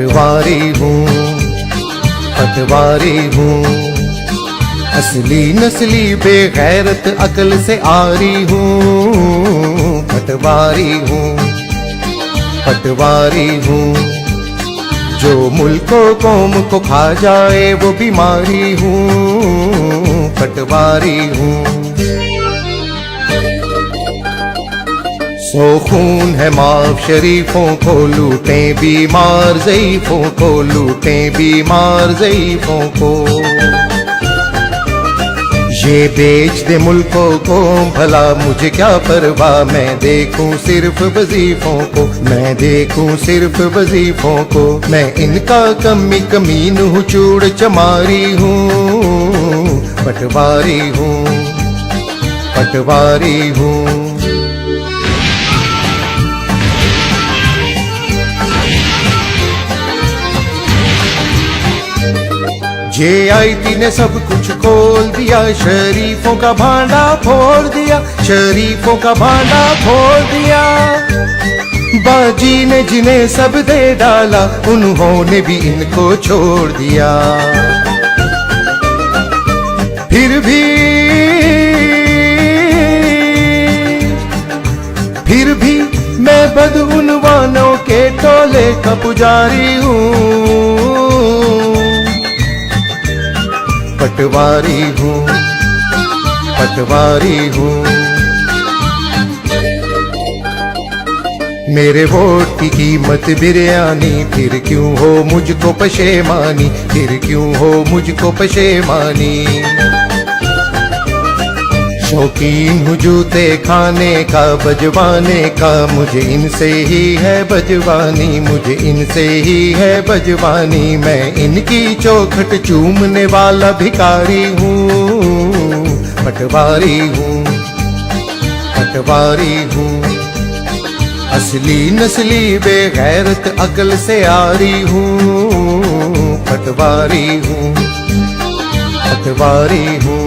पटवारी हूँ, पटवारी हूँ, असली नस्ली बेगैरत अकल से आरी हूँ। पटवारी हूँ, पटवारी हूँ, जो मुल्को कौम को खा जाए वो बीमारी हूँ। पटवारी हूँ, सो खून है माफ शरीफों को लूटें बीमार ज़ईफ़ों को, लूटें बीमार ज़ईफ़ों को। ये बेच दे मुल्कों को भला मुझे क्या परवाह, मैं देखूं सिर्फ वजीफों को, मैं देखूं सिर्फ वजीफों को। मैं इनका कमी कमीन हूँ, चूड़ चमारी हूँ। पटवारी हूँ, पटवारी हूँ। JIT ने सब कुछ खोल दिया, शरीफों का भांडा फोड़ दिया, शरीफों का भांडा फोड़ दिया। बाजी ने जिन्हें सब दे डाला, उन्होंने भी इनको छोड़ दिया। फिर भी मैं बदउनवानों के टोले का पुजारी हूँ। पटवारी हूँ, पटवारी हूँ। मेरे वोट की कीमत बिरयानी, फिर क्यों हो मुझको पशेमानी, फिर क्यों हो मुझको पशेमानी। शौकीन हूँ जूते खाने का, बजवाने का, मुझे इनसे ही है बजवानी, मुझे इनसे ही है बजवानी। मैं इनकी चौखट चूमने वाला भिखारी हूँ। पटवारी हूँ, पटवारी हूँ, असली नस्ली बेगैरत अकल से आरी हूँ। पटवारी हूँ, पटवारी हूँ।